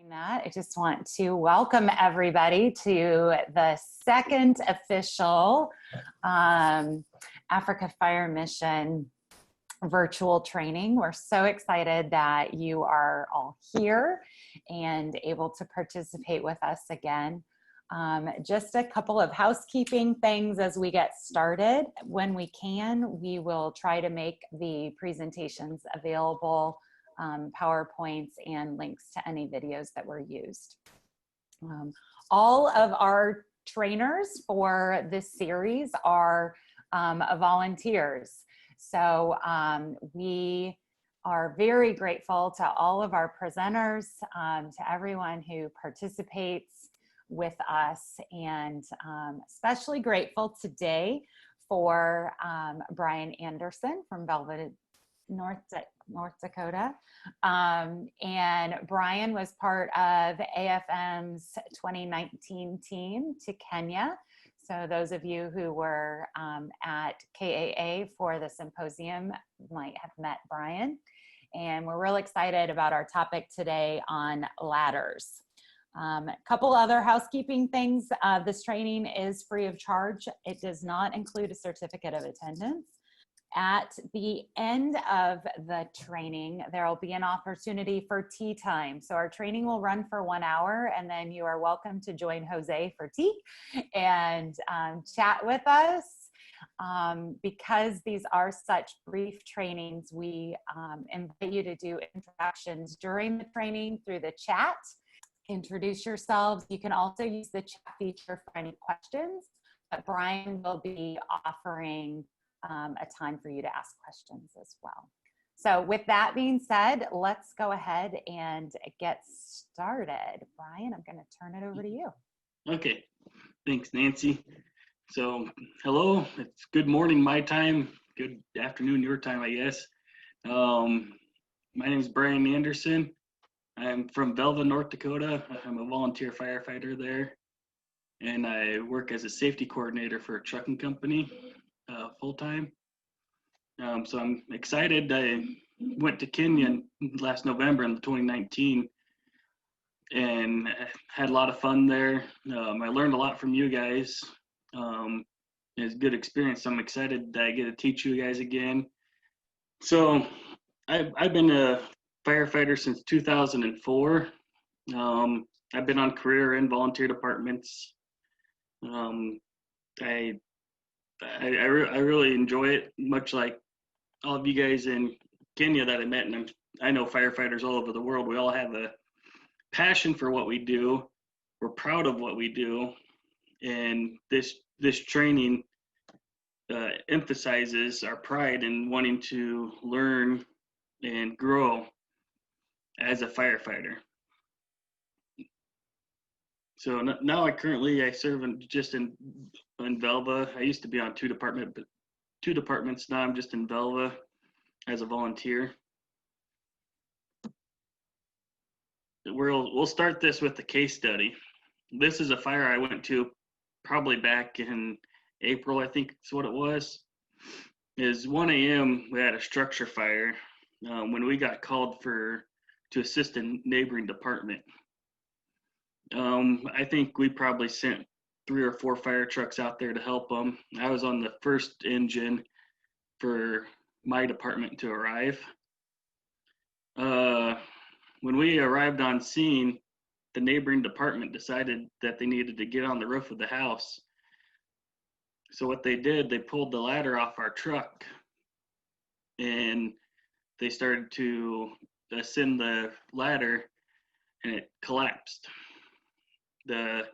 That, I just want to welcome everybody to the second official Africa Fire Mission virtual training. We're so excited that you are all here and able to participate with us again. Just a couple of housekeeping things as we get started. When we can, we will try to make the presentations available, PowerPoints and links to any videos that were used. All of our trainers for this series are volunteers. So we are very grateful to all of our presenters, to everyone who participates with us, and especially grateful today for Brian Andersen from Velva, North Dakota. And Brian was part of AFM's 2019 team to Kenya. So those of you who were at KAA for the symposium might have met Brian. And we're real excited about our topic today on ladders. A couple other housekeeping things. This training is free of charge. It does not include a certificate of attendance. At the end of the training, there will be an opportunity for tea time. So our training will run for 1 hour, and then you are welcome to join Jose for tea and chat with us. Because these are such brief trainings, we invite you to do introductions during the training through the chat. Introduce yourselves. You can also use the chat feature for any questions, but Brian will be offering a time for you to ask questions as well. So with that being said, let's go ahead and get started. Brian, I'm going to turn it over to you. Okay, thanks, Nancy. So hello, it's good morning my time, good afternoon your time, I guess. My name is Brian Andersen. I'm from Velva, North Dakota. I'm a volunteer firefighter there, and I work as a safety coordinator for a trucking company full-time. So I'm excited. I went to Kenya last November in 2019 and had a lot of fun there. I learned a lot from you guys. It was a good experience. I'm excited that I get to teach you guys again. So I've been a firefighter since 2004. I've been on career and volunteer departments. I really enjoy it, much like all of you guys in Kenya that I met, and I know firefighters all over the world. We all have a passion for what we do. We're proud of what we do, and this training emphasizes our pride in wanting to learn and grow as a firefighter. So now I serve in Velva. I used to be on two departments. Now I'm just in Velva as a volunteer. We'll start this with the case study. This is a fire I went to probably back in April, I think is what it was. Is 1 a.m. we had a structure fire when we got called to assist a neighboring department. I think we probably sent 3 or 4 fire trucks out there to help them. I was on the first engine for my department to arrive. When we arrived on scene, the neighboring department decided that they needed to get on the roof of the house. So what they did, they pulled the ladder off our truck and they started to ascend the ladder, and it collapsed. The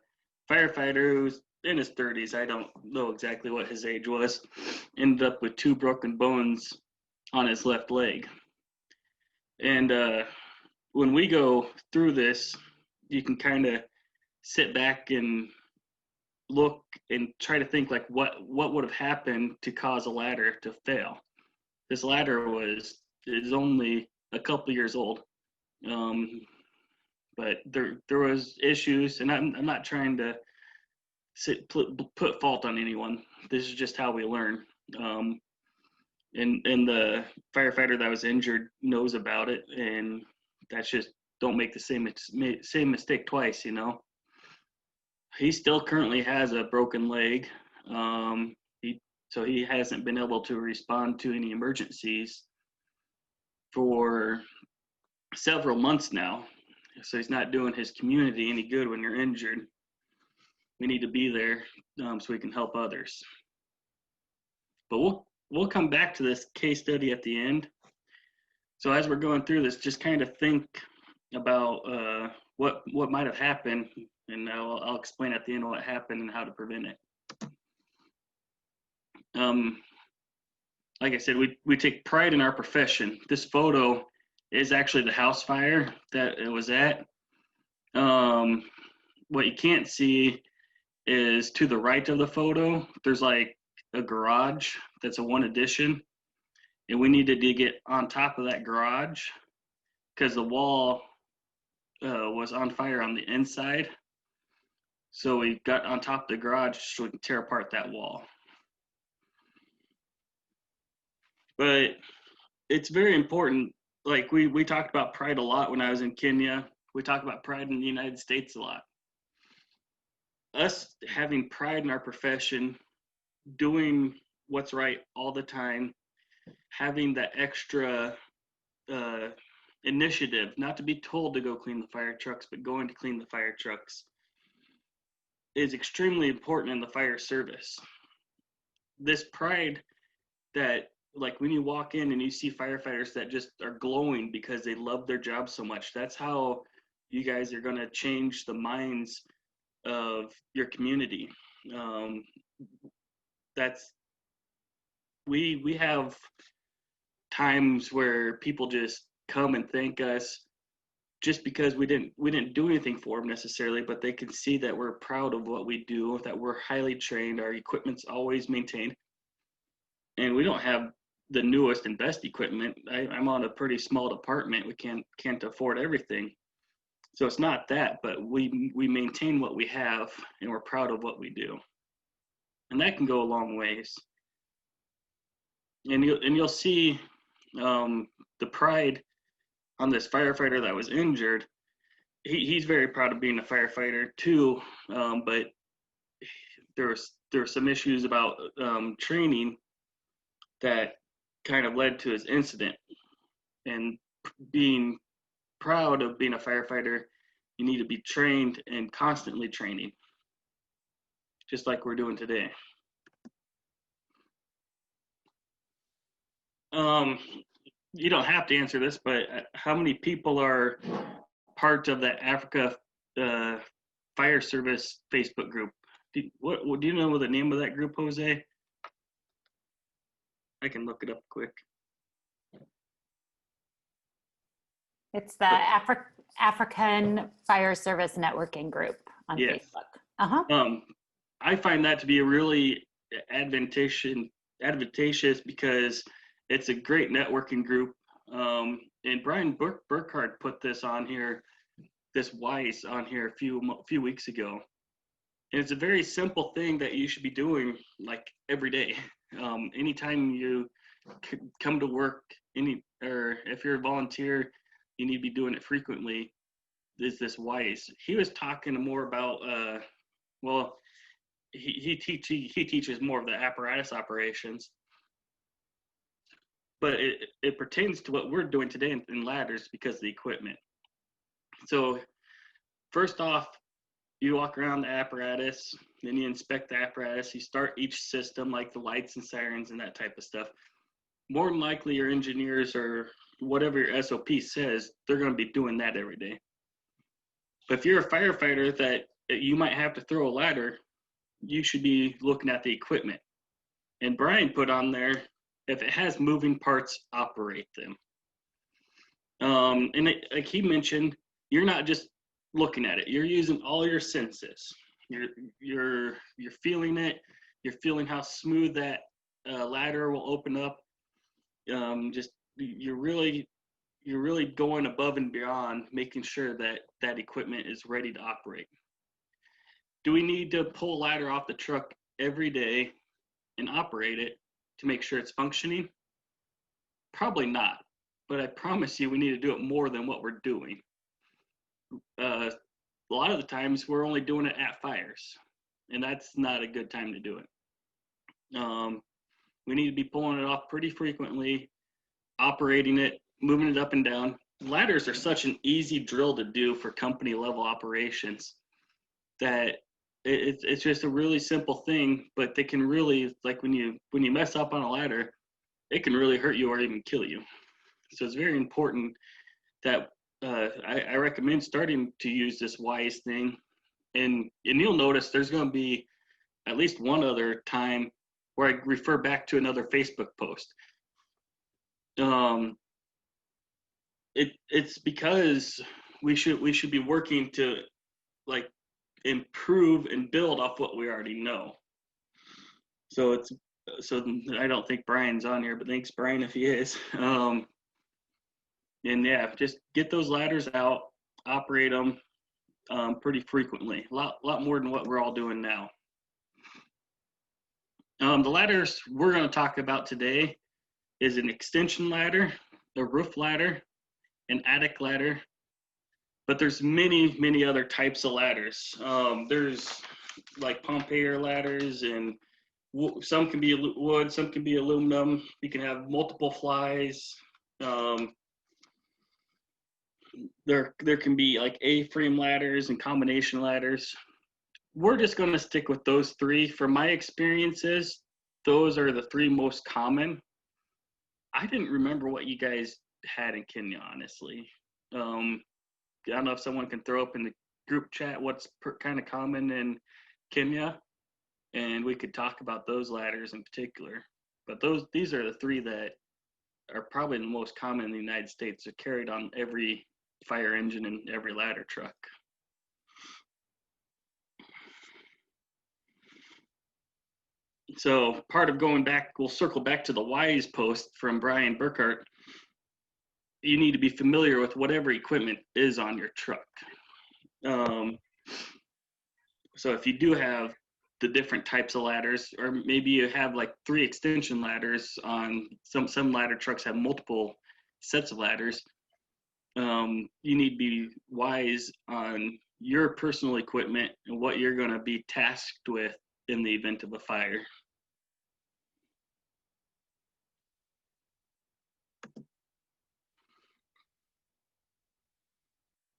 firefighter, who's in his 30s, I don't know exactly what his age was, ended up with 2 broken bones on his left leg. And when we go through this, you can kind of sit back and look and try to think like what would have happened to cause a ladder to fail. This ladder is only a couple years old. But there was issues, and I'm not trying to put fault on anyone. This is just how we learn. And the firefighter that was injured knows about it, and that's just don't make the same mistake twice, you know. He still currently has a broken leg. So he hasn't been able to respond to any emergencies for several months now. So he's not doing his community any good when you're injured. We need to be there so we can help others. But we'll come back to this case study at the end. So as we're going through this, just kind of think about what might have happened, and I'll explain at the end what happened and how to prevent it. Like I said, we take pride in our profession. This photo is actually the house fire that it was at. What you can't see is to the right of the photo, there's like a garage that's a one addition. And we needed to get on top of that garage because the wall was on fire on the inside. So we got on top of the garage so we can tear apart that wall. But it's very important. Like we talked about pride a lot when I was in Kenya. We talk about pride in the United States a lot. Us having pride in our profession, doing what's right all the time, having that extra initiative, not to be told to go clean the fire trucks, but going to clean the fire trucks, is extremely important in the fire service. This pride that, like when you walk in and you see firefighters that just are glowing because they love their job so much, that's how you guys are going to change the minds of your community. We have times where people just come and thank us just because we didn't do anything for them necessarily, but they can see that we're proud of what we do, that we're highly trained, our equipment's always maintained, and we don't have the newest and best equipment. I'm on a pretty small department. We can't afford everything. So it's not that, but we maintain what we have and we're proud of what we do. And that can go a long ways. And you'll see the pride on this firefighter that was injured. He's very proud of being a firefighter too, but there were some issues about training that kind of led to his incident. And being proud of being a firefighter, you need to be trained and constantly training, just like we're doing today. You don't have to answer this, but how many people are part of the Africa Fire Service Facebook group? Do you know the name of that group, Jose? I can look it up quick. It's the African Fire Service Networking Group on Facebook. I find that to be a really advantageous because it's a great networking group. And Brian Burkhardt put this on here, this WISE on here a few weeks ago. And it's a very simple thing that you should be doing like every day. Anytime you come to work, or if you're a volunteer, you need to be doing it frequently. Is this WISE? He was talking more about he teaches more of the apparatus operations, but it pertains to what we're doing today in ladders because of the equipment. So first off, you walk around the apparatus, then you inspect the apparatus, you start each system like the lights and sirens and that type of stuff. More than likely your engineers or whatever your SOP says, they're going to be doing that every day. But if you're a firefighter that you might have to throw a ladder, you should be looking at the equipment. And Brian put on there, if it has moving parts, operate them. Like he mentioned, you're not just looking at it, you're using all your senses. You're feeling it, you're feeling how smooth that ladder will open up. You're really going above and beyond, making sure that equipment is ready to operate. Do we need to pull a ladder off the truck every day and operate it to make sure it's functioning? Probably not, but I promise you we need to do it more than what we're doing. a lot of the times we're only doing it at fires, and that's not a good time to do it. We need to be pulling it off pretty frequently, operating it, moving it up and down. Ladders are such an easy drill to do for company level operations that it's just a really simple thing, but they can really, like when you mess up on a ladder, it can really hurt you or even kill you. So it's very important that I recommend starting to use this WISE thing, and you'll notice there's going to be at least one other time where I refer back to another Facebook post. It's because we should be working to like improve and build off what we already know. So I don't think Brian's on here, but thanks Brian if he is. And yeah, just get those ladders out, operate them pretty frequently, a lot more than what we're all doing now. The ladders we're going to talk about today is an extension ladder, a roof ladder, an attic ladder, but there's many other types of ladders. There's like Pompeii ladders, and some can be wood, some can be aluminum. You can have multiple flies. There can be like A-frame ladders and combination ladders. We're just going to stick with those three. From my experiences, those are the three most common. I didn't remember what you guys had in Kenya, honestly. I don't know if someone can throw up in the group chat what's kind of common in Kenya, and we could talk about those ladders in particular. But these are the three that are probably the most common in the United States. They're carried on every fire engine and every ladder truck. So part of going back, we'll circle back to the WISE post from Brian Burkhart. You need to be familiar with whatever equipment is on your truck. So if you do have the different types of ladders, or maybe you have like 3 extension ladders on some ladder trucks have multiple sets of ladders, you need to be wise on your personal equipment and what you're going to be tasked with in the event of a fire.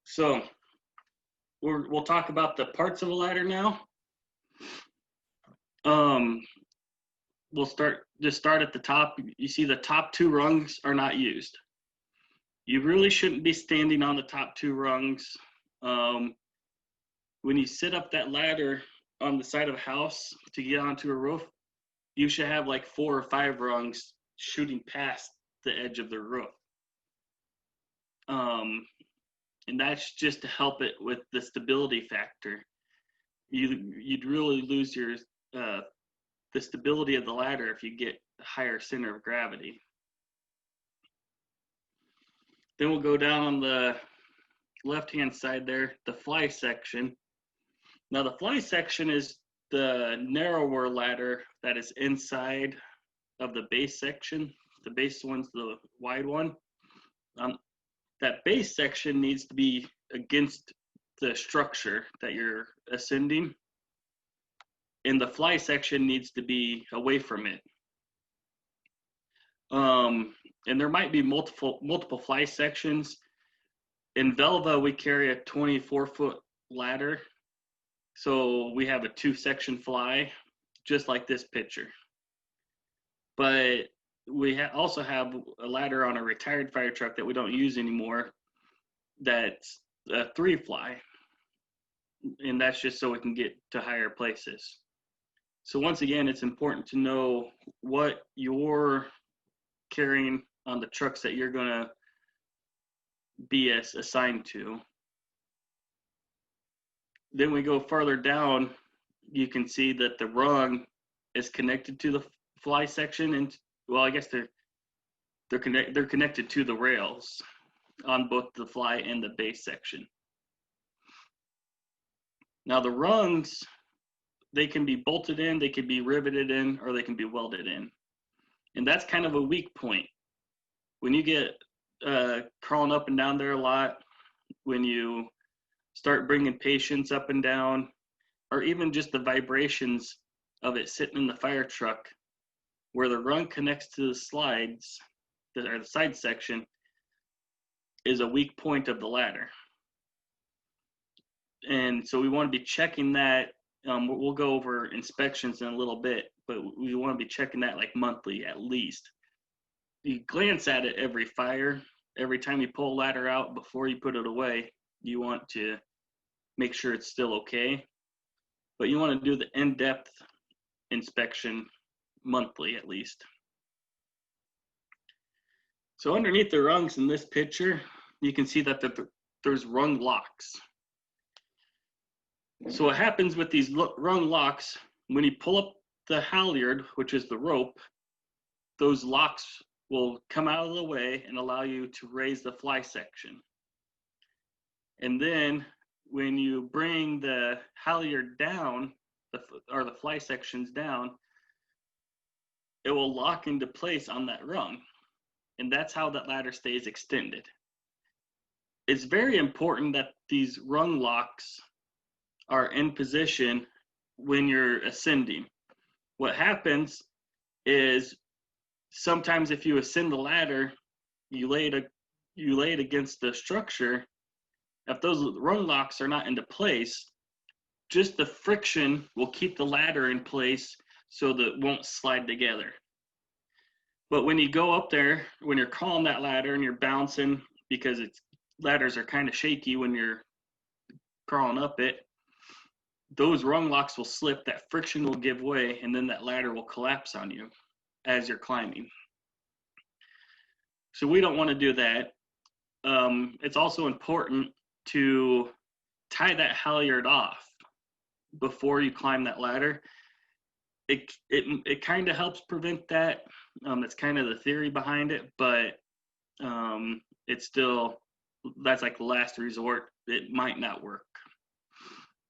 So we'll talk about the parts of a ladder now. We'll start at the top. You see the top 2 rungs are not used. You really shouldn't be standing on the top 2 rungs. When you sit up that ladder on the side of a house to get onto a roof, you should have like 4 or 5 rungs shooting past the edge of the roof. And that's just to help it with the stability factor. You'd really lose your the stability of the ladder if you get a higher center of gravity. Then we'll go down on the left-hand side there, the fly section. Now the fly section is the narrower ladder that is inside of the base section. The base one's the wide one. That base section needs to be against the structure that you're ascending, and the fly section needs to be away from it. And there might be multiple fly sections. In Velva, we carry a 24-foot ladder, so we have a 2-section fly, just like this picture. But we also have a ladder on a retired fire truck that we don't use anymore that's a 3-fly, and that's just so we can get to higher places. So once again, it's important to know what you're carrying on the trucks that you're going to be assigned to. Then we go farther down, you can see that the rung is connected to the fly section, and well, I guess they're connected to the rails on both the fly and the base section. Now the rungs, they can be bolted in, they can be riveted in, or they can be welded in. And that's kind of a weak point. When you get crawling up and down there a lot, when you start bringing patients up and down, or even just the vibrations of it sitting in the fire truck where the rung connects to the slides, or the side section, is a weak point of the ladder. And so we want to be checking that. We'll go over inspections in a little bit, but we want to be checking that like monthly at least. You glance at it every fire. Every time you pull a ladder out before you put it away, you want to make sure it's still okay. But you want to do the in-depth inspection monthly at least. So underneath the rungs in this picture, you can see that there's rung locks. So what happens with these rung locks, when you pull up the halyard, which is the rope, those locks will come out of the way and allow you to raise the fly section. And then when you bring the halyard down, or the fly sections down, it will lock into place on that rung. And that's how that ladder stays extended. It's very important that these rung locks are in position when you're ascending. What happens is sometimes if you ascend the ladder, you lay it against the structure. If those rung locks are not into place, just the friction will keep the ladder in place so that it won't slide together. But when you go up there, when you're crawling that ladder and you're bouncing, because ladders are kind of shaky when you're crawling up it, those rung locks will slip, that friction will give way, and then that ladder will collapse on you as you're climbing. So we don't want to do that. It's also important to tie that halyard off before you climb that ladder. It kind of helps prevent that. That's kind of the theory behind it, but it's still, that's like the last resort. It might not work.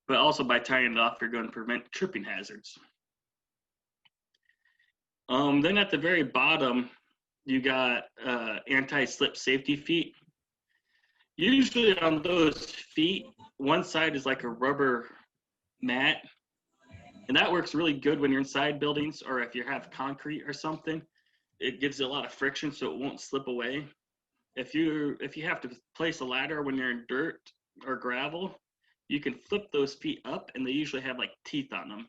But also by tying it off, you're going to prevent tripping hazards. Then at the very bottom, you got anti-slip safety feet. Usually on those feet, one side is like a rubber mat, and that works really good when you're inside buildings or if you have concrete or something. It gives it a lot of friction so it won't slip away. If you have to place a ladder when you're in dirt or gravel, you can flip those feet up, and they usually have like teeth on them,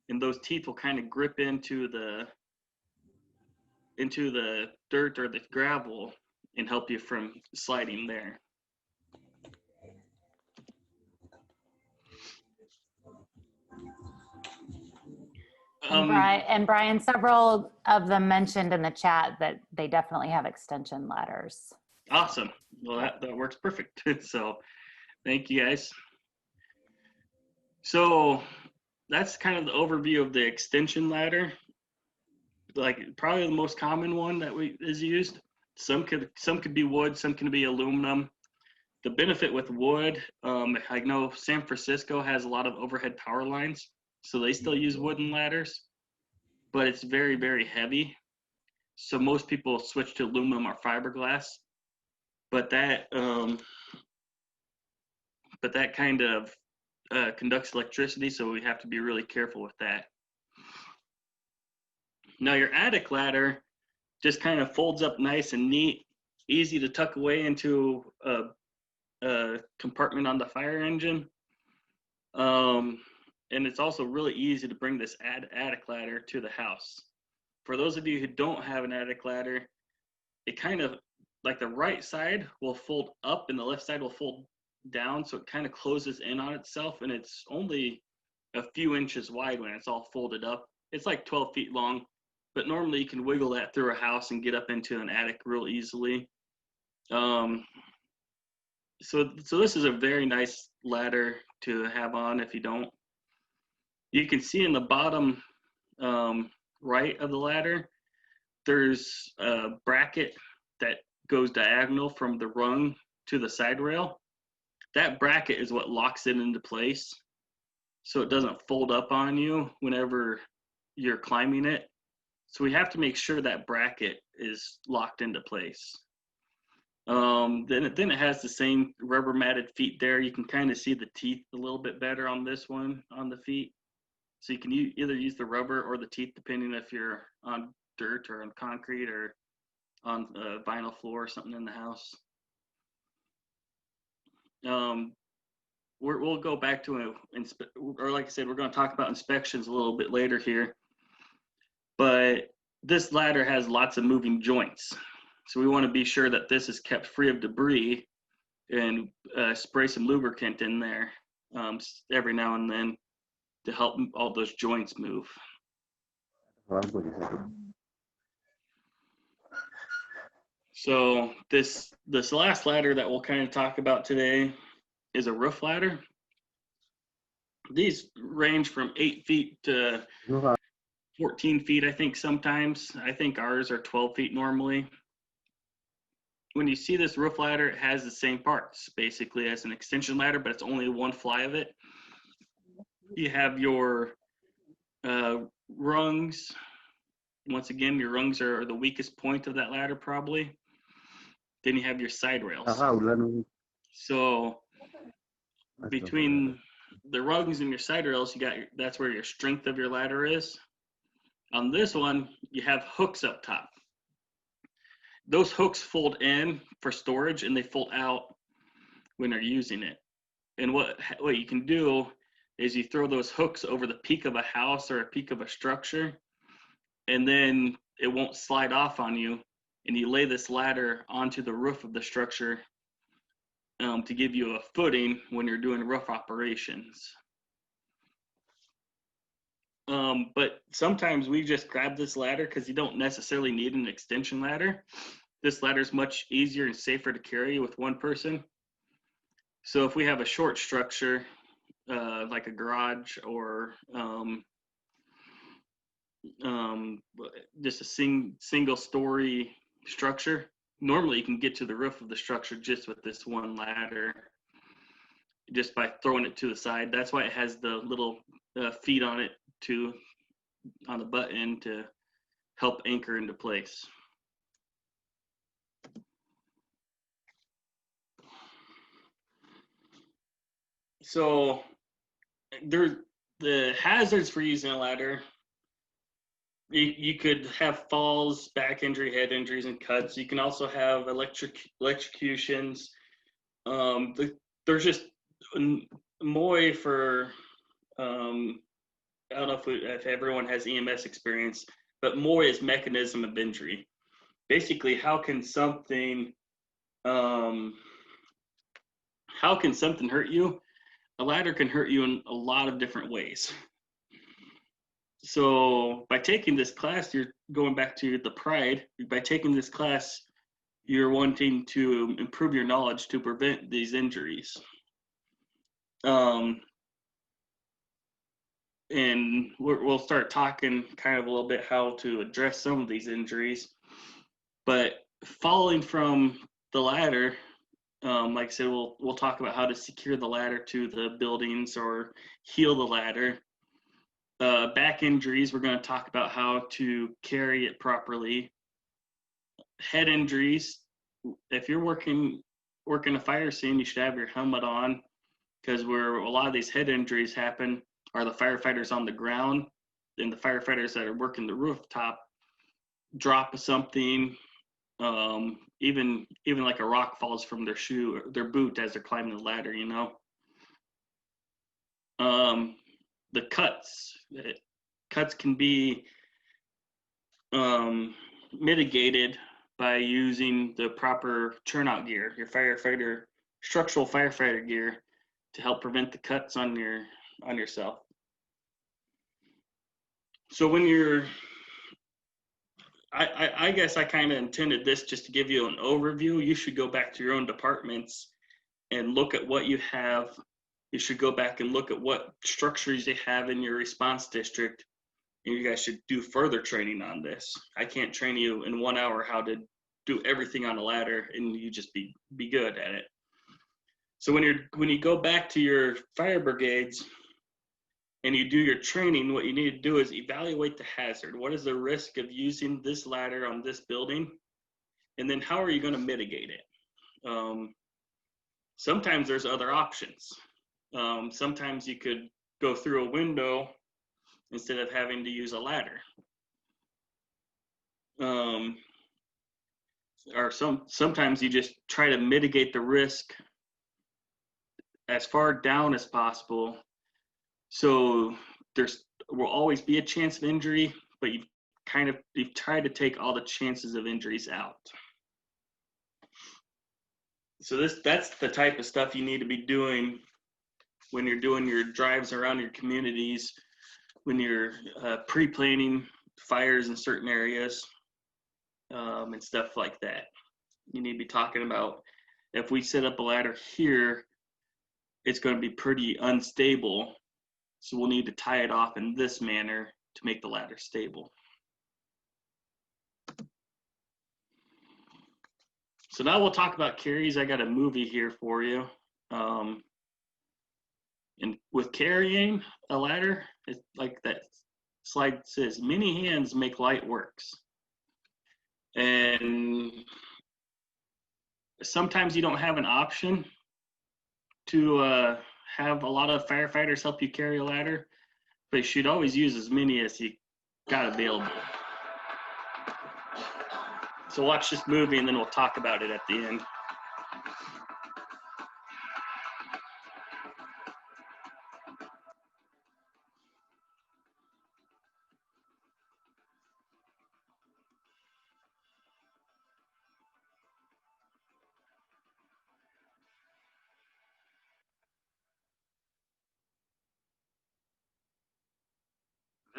and those teeth will kind of grip into the dirt or the gravel and help you from sliding there. And Brian, several of them mentioned in the chat that they definitely have extension ladders. Awesome. Well, that works perfect. So thank you guys. So that's kind of the overview of the extension ladder. Like probably the most common one that is used. Some could be wood, some can be aluminum. The benefit with wood, I know San Francisco has a lot of overhead power lines, so they still use wooden ladders, but it's very, very heavy. So most people switch to aluminum or fiberglass, but that kind of conducts electricity, so we have to be really careful with that. Now your attic ladder just kind of folds up nice and neat, easy to tuck away into a compartment on the fire engine. And it's also really easy to bring this attic ladder to the house. For those of you who don't have an attic ladder, it kind of, like the right side will fold up and the left side will fold down, so it kind of closes in on itself, and it's only a few inches wide when it's all folded up. It's like 12 feet long, but normally you can wiggle that through a house and get up into an attic real easily. So this is a very nice ladder to have on if you don't. You can see in the bottom right of the ladder, there's a bracket that goes diagonal from the rung to the side rail. That bracket is what locks it into place, so it doesn't fold up on you whenever you're climbing it. So we have to make sure that bracket is locked into place. Then it has the same rubber matted feet there. You can kind of see the teeth a little bit better on this one on the feet. So you can either use the rubber or the teeth depending if you're on dirt or on concrete or on a vinyl floor or something in the house. We'll go back to or like I said, we're going to talk about inspections a little bit later here. But this ladder has lots of moving joints. So we want to be sure that this is kept free of debris and spray some lubricant in there every now and then to help all those joints move. So this last ladder that we'll kind of talk about today is a roof ladder. These range from 8 feet to 14 feet, I think sometimes. I think ours are 12 feet normally. When you see this roof ladder, it has the same parts basically as an extension ladder, but it's only one fly of it. You have your rungs. Once again, your rungs are the weakest point of that ladder probably. Then you have your side rails. So between the rungs and your side rails, that's where your strength of your ladder is. On this one, you have hooks up top. Those hooks fold in for storage and they fold out when they're using it. And what you can do is you throw those hooks over the peak of a house or a peak of a structure, and then it won't slide off on you. And you lay this ladder onto the roof of the structure to give you a footing when you're doing roof operations. But sometimes we just grab this ladder because you don't necessarily need an extension ladder. This ladder is much easier and safer to carry with one person. So if we have a short structure, like a garage or just a single story structure, normally you can get to the roof of the structure just with this one ladder, just by throwing it to the side. That's why it has the little feet on it on the butt end to help anchor into place. So the hazards for using a ladder. You could have falls, back injury, head injuries, and cuts. You can also have electrocutions. There's just MOI for, I don't know if everyone has EMS experience, but MOI is mechanism of injury. Basically, how can something hurt you? A ladder can hurt you in a lot of different ways. So by taking this class, you're going back to the pride. By taking this class, you're wanting to improve your knowledge to prevent these injuries. And we'll start talking kind of a little bit how to address some of these injuries. But following from the ladder, like I said, we'll talk about how to secure the ladder to the buildings or heal the ladder. Back injuries, we're going to talk about how to carry it properly. Head injuries, if you're working a fire scene, you should have your helmet on, because where a lot of these head injuries happen are the firefighters on the ground, and the firefighters that are working the rooftop drop something, even like a rock falls from their shoe or their boot as they're climbing the ladder, you know. The cuts can be mitigated by using the proper turnout gear, your structural firefighter gear, to help prevent the cuts on yourself. So when I guess I kind of intended this just to give you an overview. You should go back to your own departments and look at what you have. You should go back and look at what structures they have in your response district, and you guys should do further training on this. I can't train you in 1 hour how to do everything on a ladder and you just be good at it. So when you go back to your fire brigades and you do your training, what you need to do is evaluate the hazard. What is the risk of using this ladder on this building? And then how are you going to mitigate it? Sometimes there's other options. Sometimes you could go through a window instead of having to use a ladder. Or sometimes you just try to mitigate the risk as far down as possible. So there's will always be a chance of injury, but you've tried to take all the chances of injuries out. So that's the type of stuff you need to be doing when you're doing your drives around your communities, when you're pre-planning fires in certain areas, and stuff like that. You need to be talking about, if we set up a ladder here, it's going to be pretty unstable, so we'll need to tie it off in this manner to make the ladder stable. So now we'll talk about carries. I got a movie here for you. And with carrying a ladder, it's like that slide says, many hands make light works. And sometimes you don't have an option to have a lot of firefighters help you carry a ladder, but you should always use as many as you got available. So watch this movie and then we'll talk about it at the end.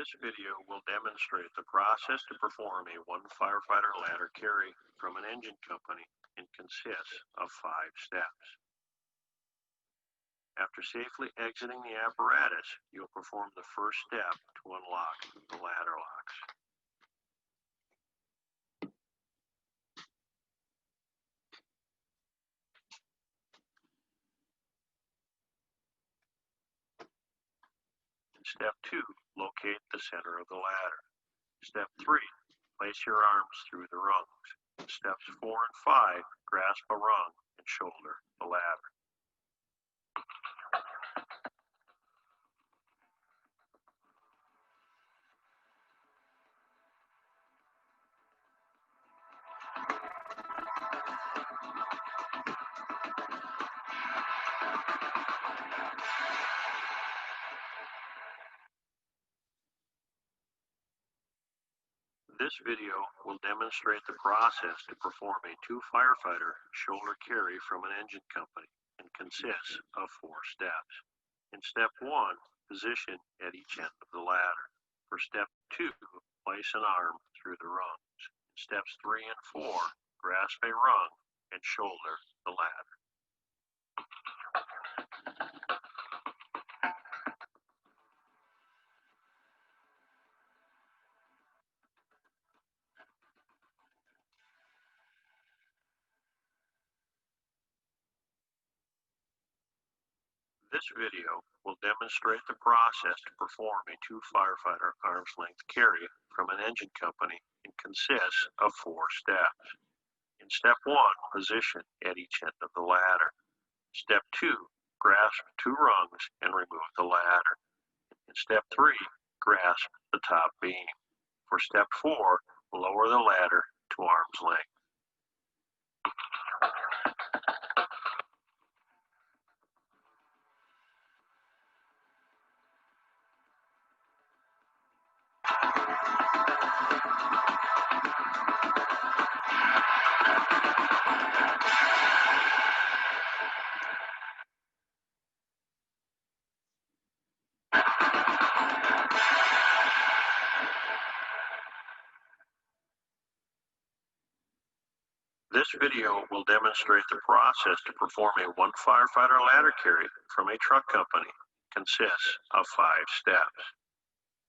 This video will demonstrate the process to perform a one firefighter ladder carry from an engine company and consists of 5 steps. After safely exiting the apparatus, you'll perform the first step to unlock the ladder locks. Step 2, locate the center of the ladder. Step 3, place your arms through the rungs. Steps 4 and 5, grasp a rung and shoulder the ladder. This video will demonstrate the process to perform a 2 firefighter shoulder carry from an engine company and consists of 4 steps. In step 1, position at each end of the ladder. For step 2, place an arm through the rungs. In steps 3 and 4, grasp a rung and shoulder the ladder. This video will demonstrate the process to perform a 2 firefighter arm's length carry from an engine company and consists of 4 steps. In step 1, position at each end of the ladder. Step 2, grasp 2 rungs and remove the ladder. In step 3, grasp the top beam. For step 4, lower the ladder to arm's length. This video will demonstrate the process to perform a 1 firefighter ladder carry from a truck company. It consists of 5 steps.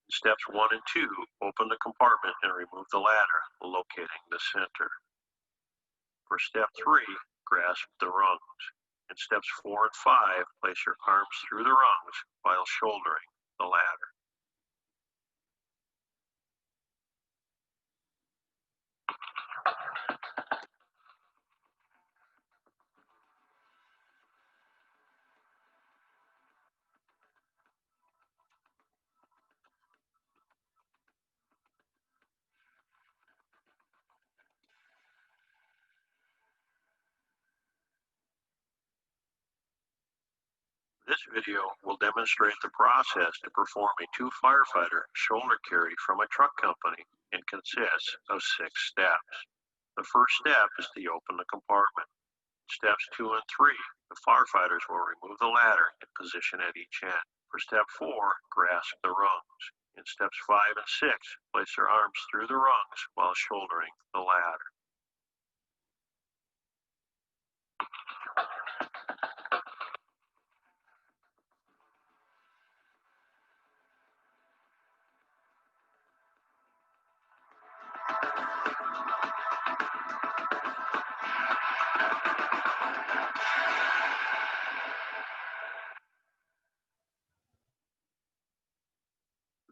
In steps 1 and 2, open the compartment and remove the ladder, locating the center. For step 3, grasp the rungs. In steps 4 and 5, place your arms through the rungs while shouldering the ladder. This video will demonstrate the process to perform a 2 firefighter shoulder carry from a truck company and consists of 6 steps. The first step is to open the compartment. Steps 2 and 3, the firefighters will remove the ladder and position at each end. For step 4, grasp the rungs. In steps 5 and 6, place their arms through the rungs while shouldering the ladder.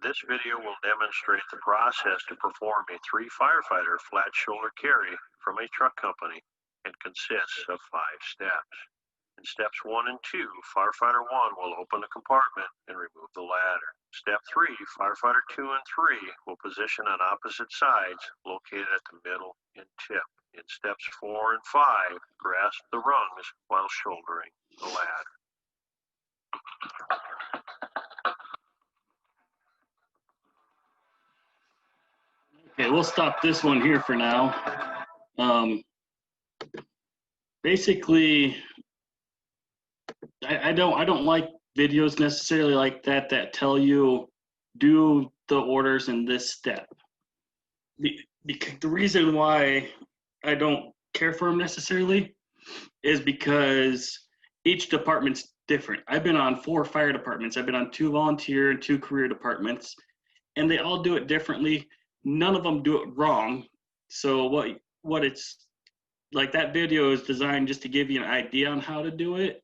This video will demonstrate the process to perform a 3 firefighter flat shoulder carry from a truck company and consists of 5 steps. In steps 1 and 2, firefighter 1 will open the compartment and remove the ladder. Step 3, firefighter 2 and 3 will position on opposite sides located at the middle and tip. In steps 4 and 5, grasp the rungs while shouldering the ladder. Okay, we'll stop this one here for now. Basically, I don't like videos necessarily like that tell you do the orders in this step. Because the reason why I don't care for them necessarily is because each department's different. I've been on 4 fire departments. I've been on 2 volunteer and 2 career departments, and they all do it differently. None of them do it wrong. So what it's like, that video is designed just to give you an idea on how to do it,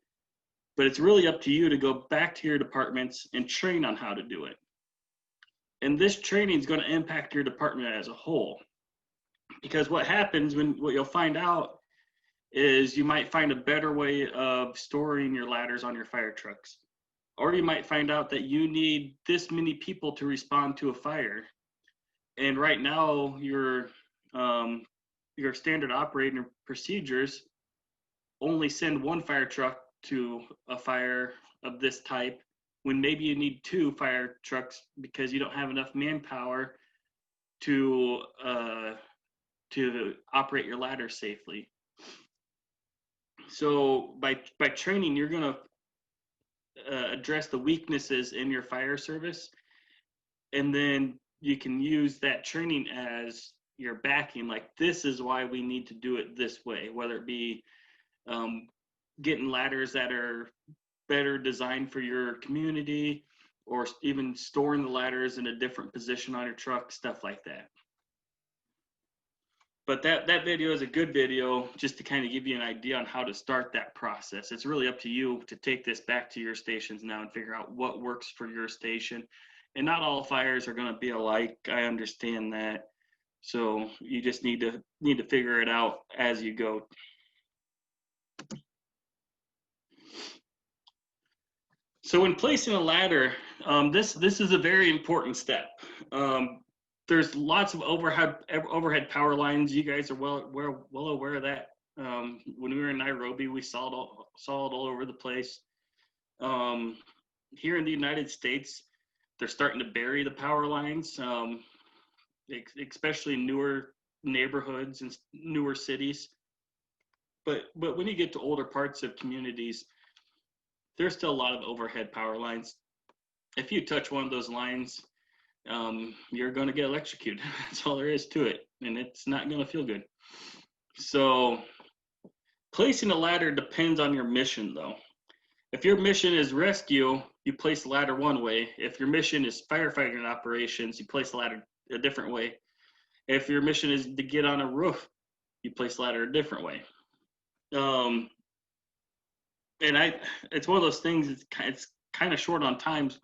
but it's really up to you to go back to your departments and train on how to do it. And this training is going to impact your department as a whole, because what you'll find out is you might find a better way of storing your ladders on your fire trucks, or you might find out that you need this many people to respond to a fire. And right now, your standard operating procedures only send 1 fire truck to a fire of this type, when maybe you need 2 fire trucks because you don't have enough manpower to operate your ladder safely. So by training, you're going to address the weaknesses in your fire service, and then you can use that training as your backing. Like, this is why we need to do it this way, whether it be getting ladders that are better designed for your community, or even storing the ladders in a different position on your truck, stuff like that. But that video is a good video just to kind of give you an idea on how to start that process. It's really up to you to take this back to your stations now and figure out what works for your station. And not all fires are going to be alike. I understand that. So you just need to figure it out as you go. So when placing a ladder, this is a very important step. There's lots of overhead power lines. You guys are well aware of that. When we were in Nairobi, we saw it all over the place. Here in the United States, they're starting to bury the power lines, especially in newer neighborhoods and newer cities. But when you get to older parts of communities, there's still a lot of overhead power lines. If you touch one of those lines, you're going to get electrocuted. That's all there is to it, and it's not going to feel good. So placing a ladder depends on your mission, though. If your mission is rescue, you place the ladder one way. If your mission is firefighting operations, you place the ladder a different way. If your mission is to get on a roof, you place the ladder a different way. It's one of those things, it's kind of short on times.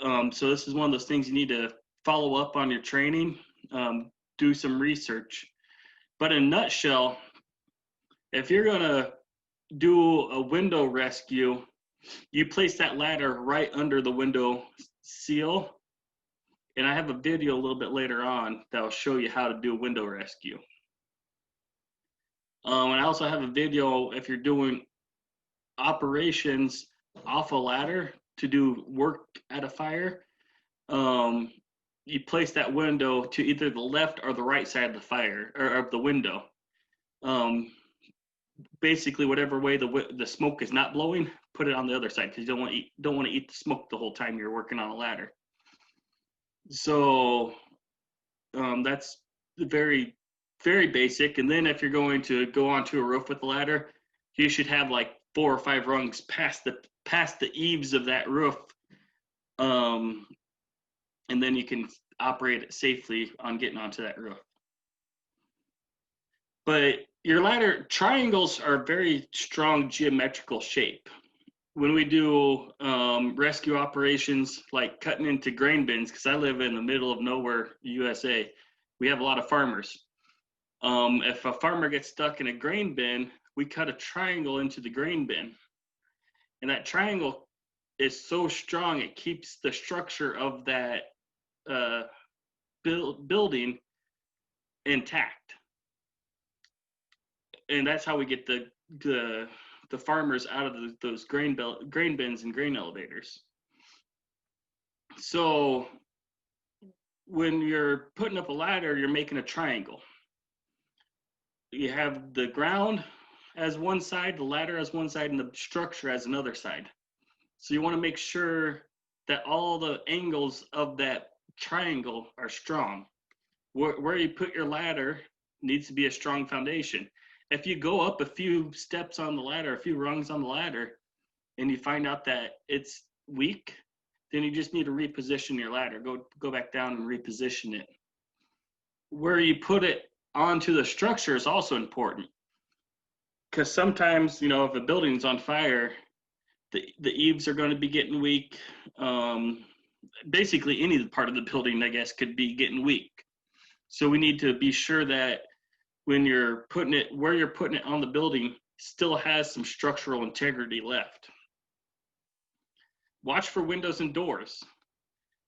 So this is one of those things you need to follow up on your training, do some research. But in a nutshell, if you're going to do a window rescue, you place that ladder right under the window seal. And I have a video a little bit later on that will show you how to do a window rescue. And I also have a video if you're doing operations off a ladder to do work at a fire, you place that window to either the left or the right side of the fire or of the window. Um, Basically, whatever way the smoke is not blowing, put it on the other side because you don't want to eat the smoke the whole time you're working on a ladder. So that's very very basic. And then if you're going to go onto a roof with a ladder, you should have like 4 or 5 rungs past the eaves of that roof, and then you can operate it safely on getting onto that roof. But your ladder triangles are very strong geometrical shape. When we do rescue operations like cutting into grain bins, because I live in the middle of nowhere, USA, we have a lot of farmers. If a farmer gets stuck in a grain bin, we cut a triangle into the grain bin. And that triangle is so strong, it keeps the structure of that building intact. And that's how we get the farmers out of those grain bins and grain elevators. So when you're putting up a ladder, you're making a triangle. You have the ground as one side, the ladder as one side, and the structure as another side. So you want to make sure that all the angles of that triangle are strong. Where you put your ladder needs to be a strong foundation. If you go up a few steps on the ladder, a few rungs on the ladder, and you find out that it's weak, then you just need to reposition your ladder. Go back down and reposition it. Where you put it onto the structure is also important, because sometimes, if a building's on fire, the eaves are going to be getting weak. Basically, any part of the building, I guess, could be getting weak. So we need to be sure that when you're putting it, where you're putting it on the building still has some structural integrity left. Watch for windows and doors.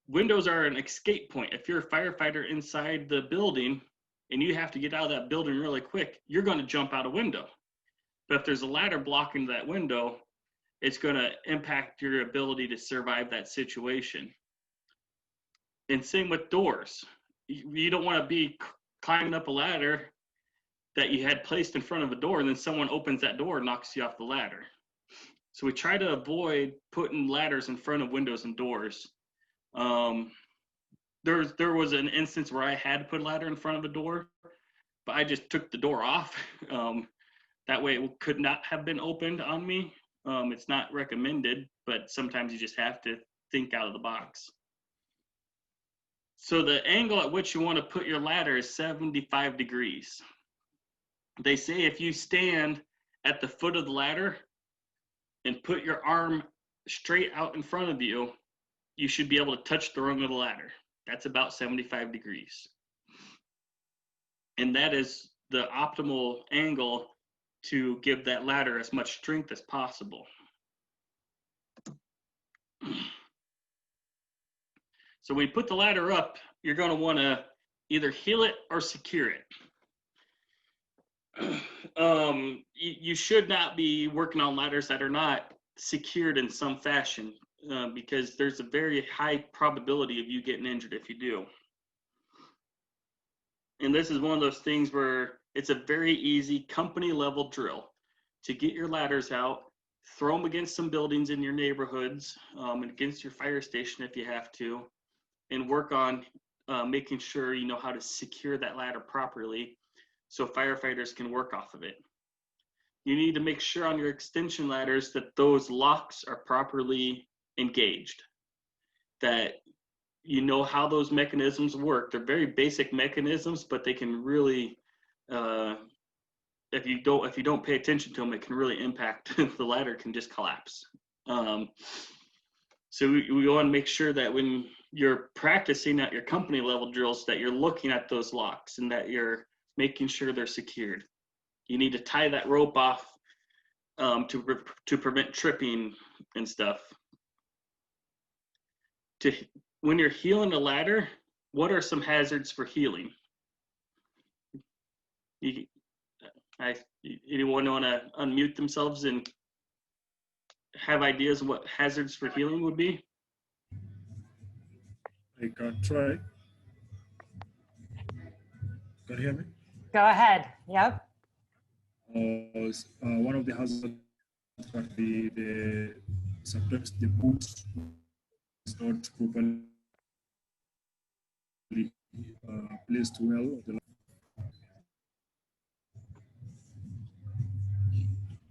Windows are an escape point. If you're a firefighter inside the building and you have to get out of that building really quick, you're going to jump out a window. But if there's a ladder blocking that window, it's going to impact your ability to survive that situation. And same with doors. You don't want to be climbing up a ladder that you had placed in front of a door, and then someone opens that door and knocks you off the ladder. So we try to avoid putting ladders in front of windows and doors. There was an instance where I had to put a ladder in front of a door, but I just took the door off. That way it could not have been opened on me. It's not recommended, but sometimes you just have to think out of the box. So the angle at which you want to put your ladder is 75 degrees. They say if you stand at the foot of the ladder and put your arm straight out in front of you, you should be able to touch the rung of the ladder. That's about 75 degrees. And that is the optimal angle to give that ladder as much strength as possible. So when you put the ladder up, you're going to want to either heel it or secure it. You should not be working on ladders that are not secured in some fashion, because there's a very high probability of you getting injured if you do. And this is one of those things where it's a very easy company level drill to get your ladders out, throw them against some buildings in your neighborhoods, and against your fire station if you have to, and work on making sure you know how to secure that ladder properly so firefighters can work off of it. You need to make sure on your extension ladders that those locks are properly engaged, that you know how those mechanisms work. They're very basic mechanisms, but they can really, if you don't pay attention to them, it can really impact. The ladder can just collapse. So we want to make sure that when you're practicing at your company level drills, that you're looking at those locks and that you're making sure they're secured. You need to tie that rope off to prevent tripping and stuff. When you're heeling a ladder, what are some hazards for heeling? Anyone want to unmute themselves and have ideas what hazards for healing would be? I can try. Can you hear me? Go ahead. Yep. One of the hazards can be sometimes the boots is not properly placed well.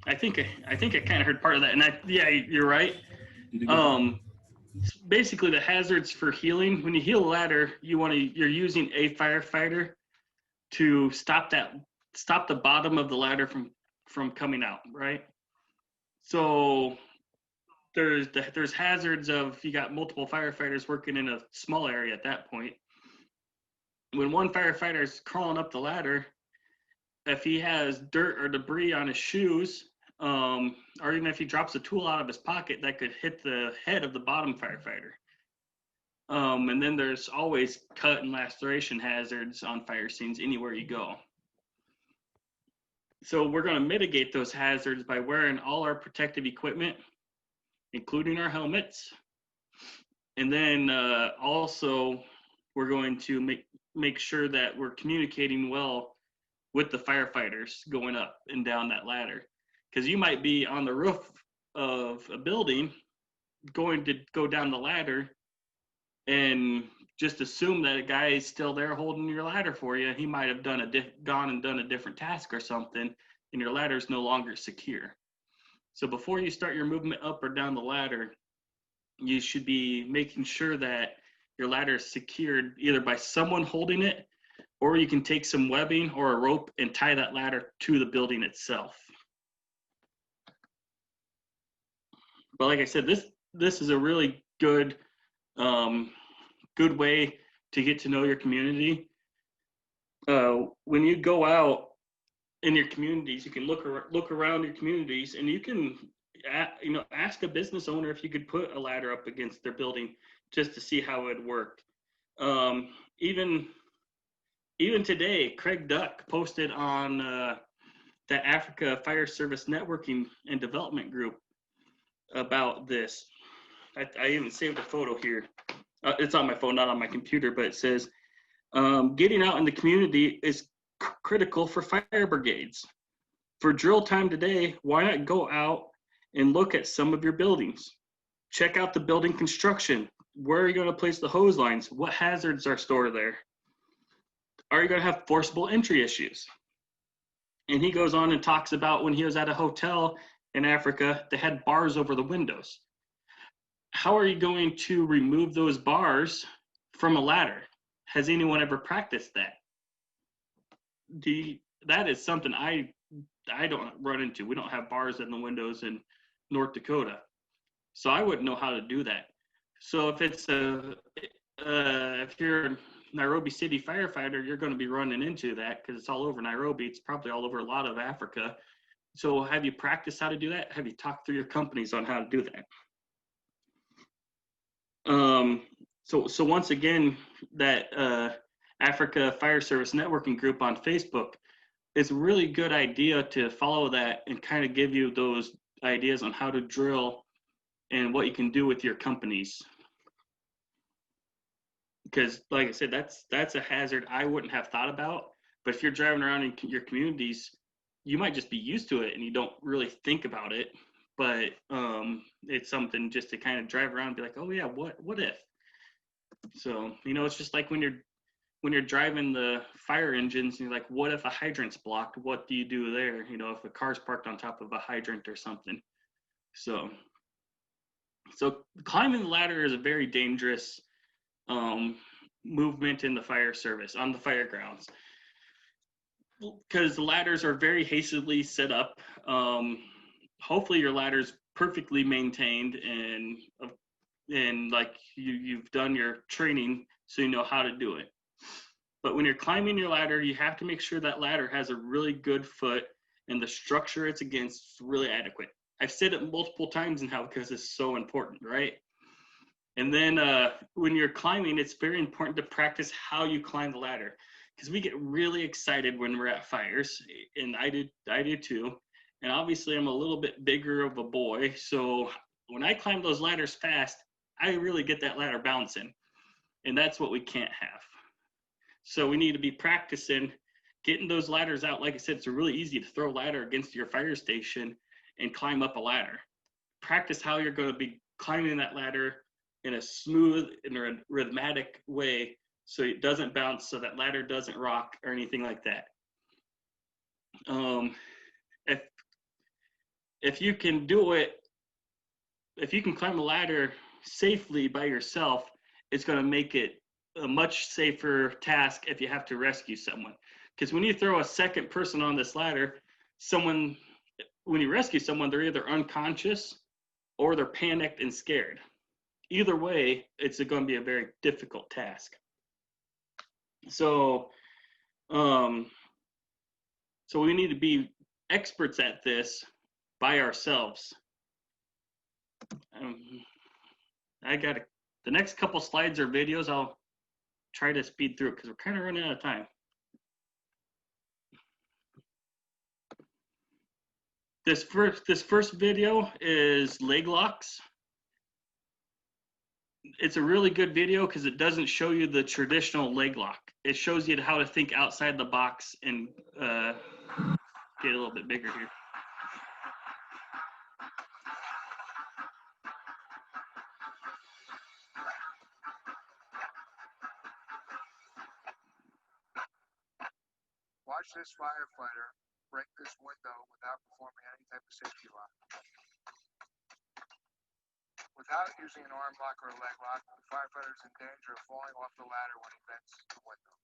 I think I kind of heard part of that, and yeah, you're right. Did you get that? Basically the hazards for healing. When you heal a ladder, you're using a firefighter to stop the bottom of the ladder from coming out, right? So there's hazards of you got multiple firefighters working in a small area at that point. When one firefighter is crawling up the ladder, if he has dirt or debris on his shoes, or even if he drops a tool out of his pocket, that could hit the head of the bottom firefighter. And then there's always cut and laceration hazards on fire scenes anywhere you go. So we're going to mitigate those hazards by wearing all our protective equipment, including our helmets. And then also we're going to make sure that we're communicating well with the firefighters going up and down that ladder. Because you might be on the roof of a building going to go down the ladder and just assume that a guy is still there holding your ladder for you. He might have gone and done a different task or something, and your ladder is no longer secure. So before you start your movement up or down the ladder, you should be making sure that your ladder is secured either by someone holding it, or you can take some webbing or a rope and tie that ladder to the building itself. But like I said, this is a really good way to get to know your community. When you go out in your communities, you can look around your communities, and you can ask a business owner if you could put a ladder up against their building just to see how it worked. Even today, Craig Duck posted on the Africa Fire Service Networking and Development Group about this. I even saved a photo here. It's on my phone, not on my computer, but it says, getting out in the community is critical for fire brigades. For drill time today, why not go out and look at some of your buildings? Check out the building construction. Where are you going to place the hose lines? What hazards are stored there? Are you going to have forcible entry issues? And he goes on and talks about when he was at a hotel in Africa, they had bars over the windows. How are you going to remove those bars from a ladder? Has anyone ever practiced that? That is something I don't run into. We don't have bars in the windows in North Dakota, so I wouldn't know how to do that. So if you're a Nairobi City firefighter, you're going to be running into that because it's all over Nairobi. It's probably all over a lot of Africa. So have you practiced how to do that? Have you talked through your companies on how to do that? So once again, that Africa Fire Service Networking Group on Facebook, it's a really good idea to follow that and kind of give you those ideas on how to drill and what you can do with your companies. Because like I said, that's a hazard I wouldn't have thought about. But if you're driving around in your communities, you might just be used to it and you don't really think about it. But it's something just to kind of drive around and be like, oh yeah, what if? So, it's just like when you're driving the fire engines and you're like, what if a hydrant's blocked? What do you do there? If a car's parked on top of a hydrant or something. So climbing the ladder is a very dangerous movement in the fire service on the fire grounds, because the ladders are very hastily set up. Hopefully your ladder's perfectly maintained and like you've done your training so you know how to do it. But when you're climbing your ladder, you have to make sure that ladder has a really good foot and the structure it's against is really adequate. I've said it multiple times now because it's so important, right? And then when you're climbing, it's very important to practice how you climb the ladder, because we get really excited when we're at fires, and I do too. And obviously I'm a little bit bigger of a boy. So when I climb those ladders fast, I really get that ladder bouncing. And that's what we can't have. So we need to be practicing getting those ladders out. Like I said, it's really easy to throw a ladder against your fire station and climb up a ladder. Practice how you're going to be climbing that ladder in a smooth and a rhythmic way so it doesn't bounce, so that ladder doesn't rock or anything like that. If you can do it, if you can climb a ladder safely by yourself, it's going to make it a much safer task if you have to rescue someone. Because when you throw a second person on this ladder, when you rescue someone, they're either unconscious or they're panicked and scared. Either way, it's going to be a very difficult task. So we need to be experts at this by ourselves. The next couple slides or videos, I'll try to speed through it because we're kind of running out of time. This first video is leg locks. It's a really good video because it doesn't show you the traditional leg lock. It shows you how to think outside the box and get a little bit bigger here. Watch this firefighter break this window without performing any type of safety lock. Without using an arm lock or a leg lock, the firefighter is in danger of falling off the ladder when he bends the window.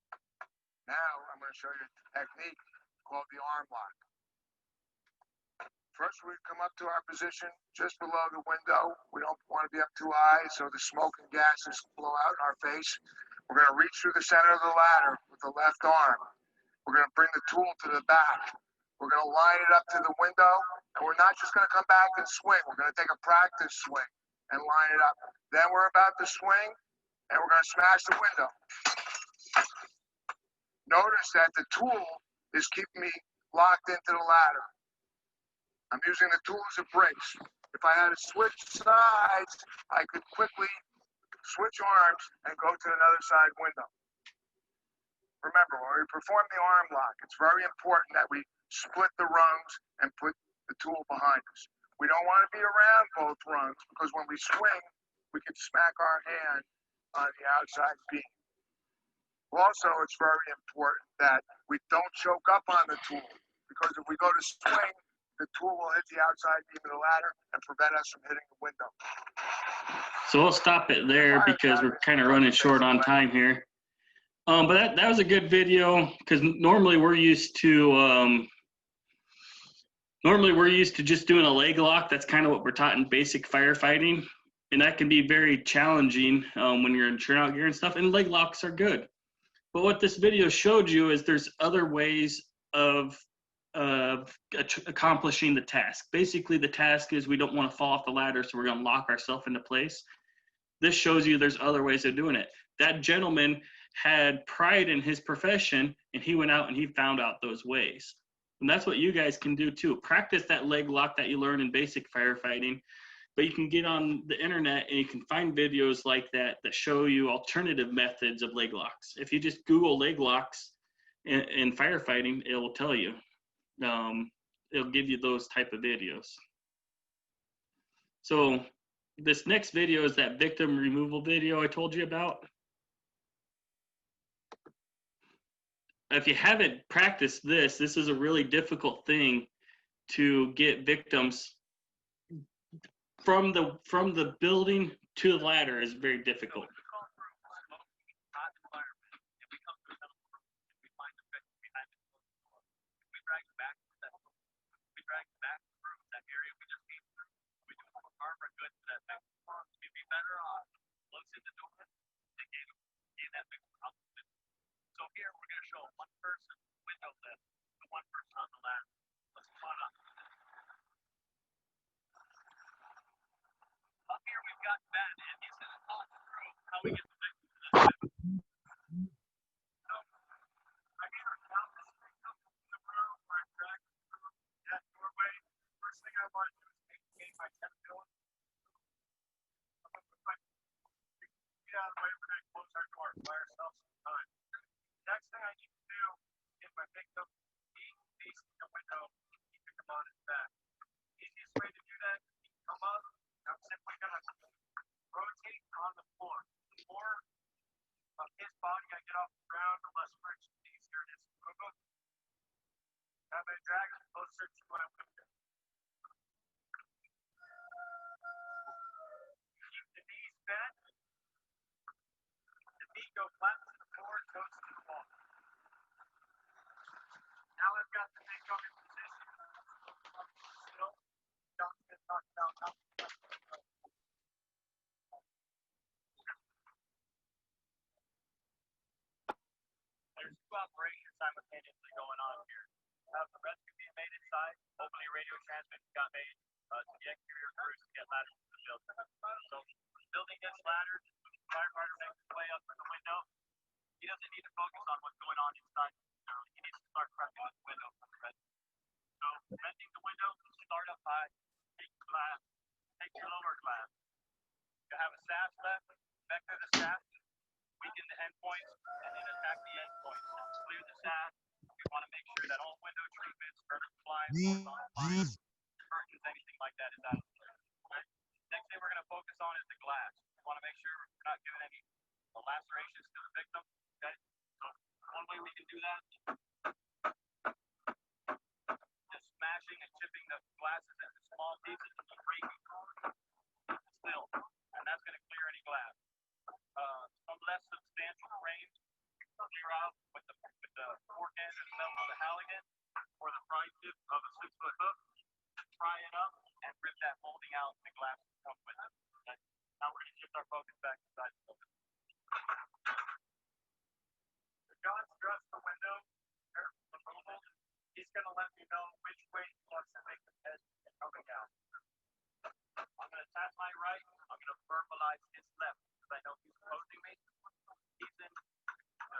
Now, I'm going to show you a technique called the arm lock. First, we come up to our position just below the window. We don't want to be up too high so the smoke and gases blow out in our face. We're going to reach through the center of the ladder with the left arm. We're going to bring the tool to the back. We're going to line it up to the window, and we're not just going to come back and swing. We're going to take a practice swing and line it up. Then we're about to swing, and we're going to smash the window. Notice that the tool is keeping me locked into the ladder. I'm using the tool as a brace. If I had to switch sides, I could quickly switch arms and go to another side window. Remember, when we perform the arm lock, it's very important that we split the rungs and put the tool behind us. We don't want to be around both rungs because when we swing, we can smack our hand on the outside beam. Also, it's very important that we don't choke up on the tool because if we go to swing, the tool will hit the outside beam of the ladder and prevent us from hitting the window. So we'll stop it there because we're kind of running short on time here. But that was a good video because normally we're used to just doing a leg lock. That's kind of what we're taught in basic firefighting, and that can be very challenging when you're in turnout gear and stuff. And leg locks are good, but what this video showed you is there's other ways of accomplishing the task. Basically, the task is we don't want to fall off the ladder, so we're going to lock ourselves into place. This shows you there's other ways of doing it. That gentleman had pride in his profession, and he went out and he found out those ways. And that's what you guys can do too. Practice that leg lock that you learn in basic firefighting, but you can get on the internet and you can find videos like that that show you alternative methods of leg locks. If you just Google leg locks in firefighting, it will tell you. It'll give you those type of videos. So this next video is that victim removal video I told you about. If you haven't practiced this is a really difficult thing to get victims from the building to the ladder is very difficult. So here we're going to show a one-person window lift to one person on the ladder. Let's come on up. Up here we've got Ben, and he's going to talk through how we get the victim to this window. So, right here, down the street, up in the room, we're dragging through that doorway. flat to the floor, toes to the wall. Now I've got the neck on in position. Still, John's going to talk about how to there's two operations simultaneously going on here. The rescue being made inside, hopefully radio transmission got made to the exterior crews to get ladders to the building. So the building gets ladders, the firefighter makes his way up to the window. He doesn't need to focus on what's going on inside. He needs to start cracking the window from the rescue. So renting the window, start up high, take the glass, take your lower glass. You have a SAF left, vector the SAF, weaken the endpoints, and then attack the endpoints. Clear the SAF. We want to make sure that all window treatments, vertical blinds, horizontal blinds, curtains, anything like that is out of the way. Okay? Next thing we're going to focus on is the glass. We want to make sure we're not giving any lacerations to the victim. Okay? So one way we can do that is smashing and chipping the glasses into small pieces and breaking still, and that's going to clear any glass. Some less substantial frames clear out with the fork end and Velva of the Halligan or the pry tip of a 6-foot hook, pry it up and rip that molding out the glass to come with it. Okay? Now we're going to shift our focus back inside the building. If John's dressed the window, the removal, he's going to let me know which way he wants to make the head coming out. I'm going to tap my right, I'm going to verbalize his left because I know he's opposing me. He's in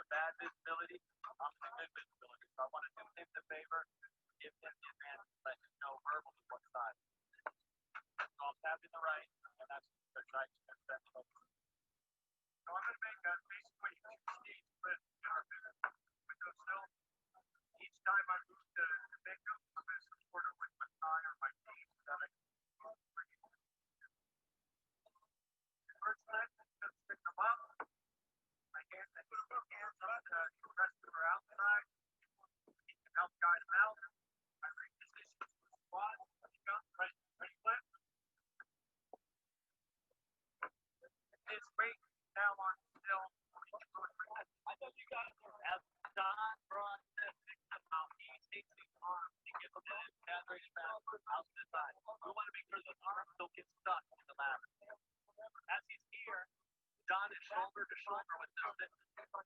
bad visibility, I'm in good visibility. So I want to do him the favor, give him the advantage, let him know verbally what side. So I'm tapping the right, and that's the side to that. So I'm going to make a basically 2-stage lift in our window sill. Each time I move the victim, I'm going to support her with my thigh or my knee so that I can bring it. First time, just pick them up. My hands up to rest of her outside. You can help guide them out. I reposition to a squat. Ready, left. His weight now on still. I know you guys have Don brought this victim out. He takes his arm to get the gathering back out to the side. We want to make sure the arms don't get stuck in the ladder. As he's here, Don is shoulder to shoulder with this victim.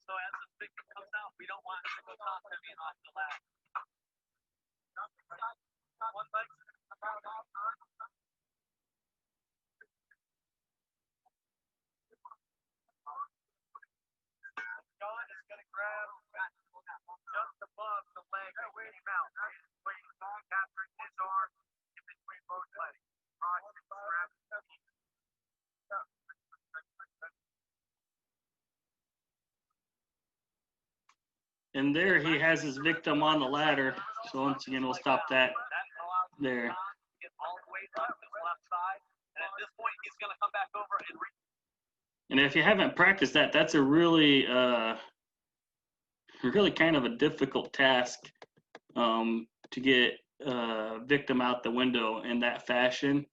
So as the victim comes out, we don't want him to go top heavy and off the ladder. One leg. Don is going to grab just above the leg and wait him out. Capturing his arm in between both legs. Grab And there he has his victim on the ladder. So once again, we'll stop that there. And if you haven't practiced that, that's a really kind of a difficult task to get a victim out the window in that fashion.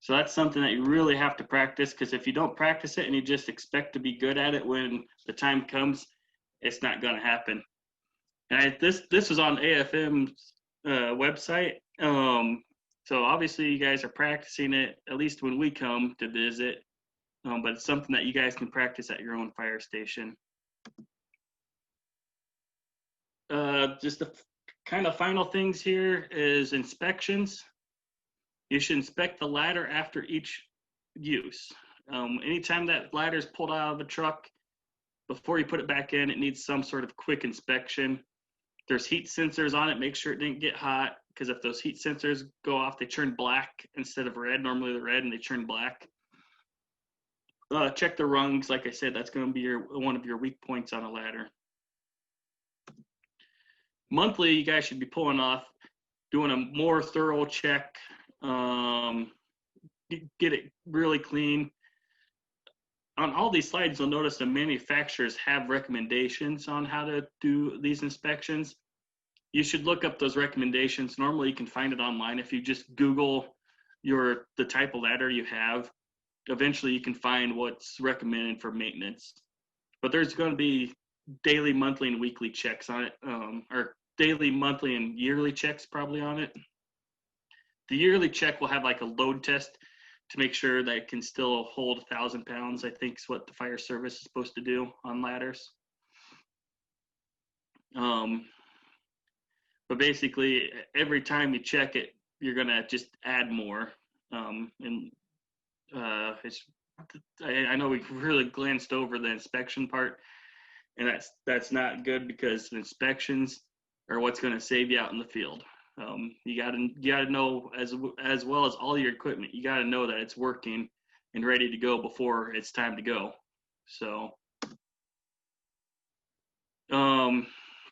So that's something that you really have to practice, because if you don't practice it and you just expect to be good at it when the time comes, it's not going to happen. And this was on AFM's website. So obviously you guys are practicing it, at least when we come to visit. But it's something that you guys can practice at your own fire station. Just the kind of final things here is inspections. You should inspect the ladder after each use. Anytime that ladder is pulled out of the truck, before you put it back in, it needs some sort of quick inspection. There's heat sensors on it. Make sure it didn't get hot, because if those heat sensors go off, they turn black instead of red. Normally they're red and they turn black. Check the rungs. Like I said, that's going to be one of your weak points on a ladder. Monthly, you guys should be pulling off, doing a more thorough check, get it really clean. On all these slides, you'll notice the manufacturers have recommendations on how to do these inspections. You should look up those recommendations. Normally, you can find it online. If you just Google the type of ladder you have, eventually you can find what's recommended for maintenance. but there's going to be daily, monthly, and weekly checks on it, or daily, monthly, and yearly checks probably on it. The yearly check will have like a load test to make sure that it can still hold 1,000 pounds, I think is what the fire service is supposed to do on ladders. But basically, every time you check it, you're going to just add more. I know we really glanced over the inspection part, and that's not good because inspections are what's going to save you out in the field. You gotta know as well as all your equipment. You gotta know that it's working and ready to go before it's time to go. So,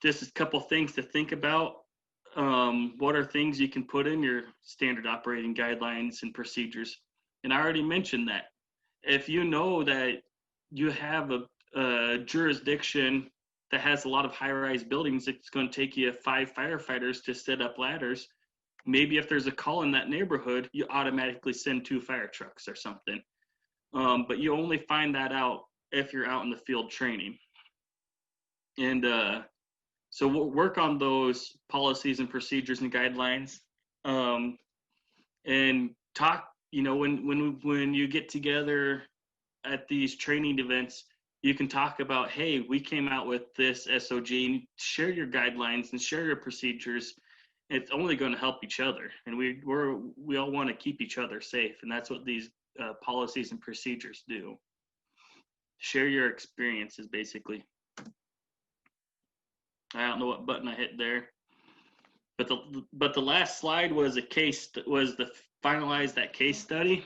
just a couple things to think about. What are things you can put in your standard operating guidelines and procedures? And I already mentioned that. If you know that you have a jurisdiction that has a lot of high-rise buildings, it's going to take you 5 firefighters to set up ladders. Maybe if there's a call in that neighborhood, you automatically send 2 fire trucks or something. But you only find that out if you're out in the field training. And so we'll work on those policies and procedures and guidelines, and talk. You know, when you get together at these training events, you can talk about, hey, we came out with this SOG, share your guidelines and share your procedures. It's only going to help each other. And we all want to keep each other safe. And that's what these policies and procedures do. Share your experiences, basically. I don't know what button I hit there. But the last slide was finalize that case study.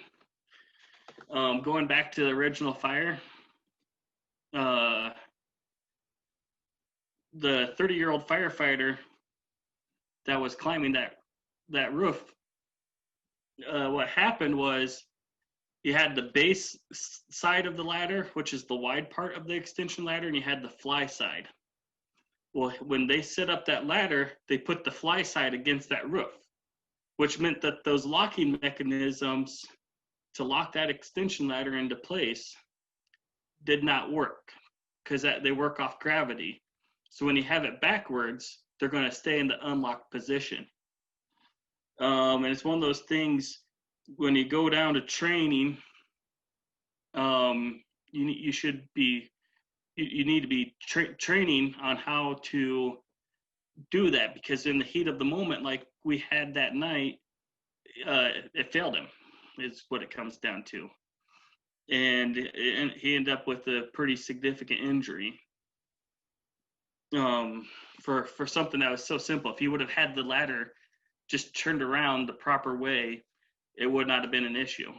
Going back to the original fire, the 30-year-old firefighter that was climbing that roof, what happened was you had the base side of the ladder, which is the wide part of the extension ladder, and you had the fly side. Well, when they set up that ladder, they put the fly side against that roof, which meant that those locking mechanisms to lock that extension ladder into place did not work because they work off gravity. So when you have it backwards, they're going to stay in the unlocked position. And it's one of those things when you go down to training, you need to be training on how to do that, because in the heat of the moment, like we had that night, it failed him, is what it comes down to. And he ended up with a pretty significant injury for something that was so simple. If he would have had the ladder just turned around the proper way, it would not have been an issue.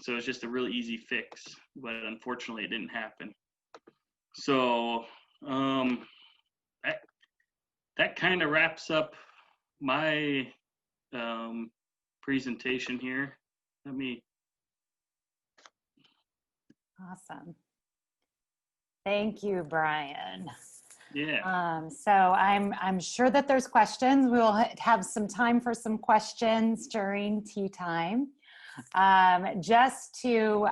So it's just a really easy fix, but unfortunately it didn't happen. So that kind of wraps up my presentation here. Awesome. Thank you, Brian. Yeah. So I'm sure that there's questions. We will have some time for some questions during tea time. Just to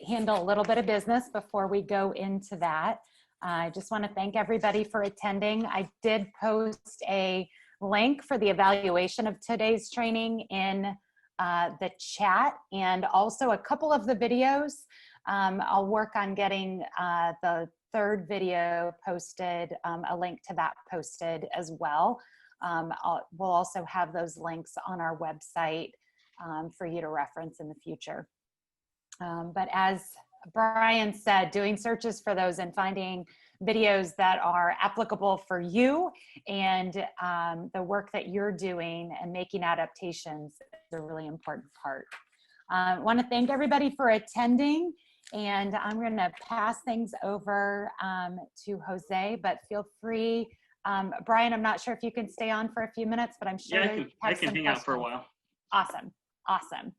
handle a little bit of business before we go into that, I just want to thank everybody for attending. I did post a link for the evaluation of today's training in the chat, and also a couple of the videos. I'll work on getting the 3rd video posted, a link to that posted as well. We'll also have those links on our website for you to reference in the future. But as Brian said, doing searches for those and finding videos that are applicable for you and the work that you're doing and making adaptations is a really important part. I want to thank everybody for attending, and I'm going to pass things over to Jose, but feel free. Brian, I'm not sure if you can stay on for a few minutes, but I'm sure I can hang out for a while. Awesome. Awesome.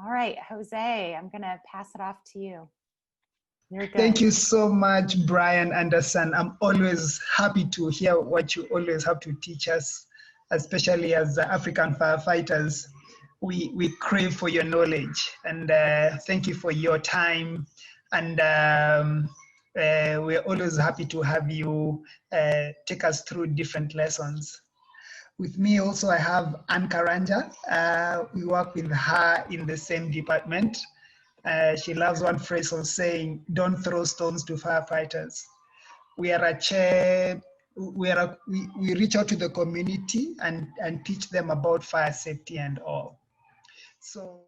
All right, Jose, I'm going to pass it off to you. You're good. Thank you so much, Brian Andersen. I'm always happy to hear what you always have to teach us, especially as African firefighters. We crave for your knowledge, and thank you for your time And we're always happy to have you take us through different lessons. With me also, I have Ann Karanja. We work with her in the same department. She loves one phrase of saying, "Don't throw stones to firefighters." We are a chair. We reach out to the community and teach them about fire safety and all. So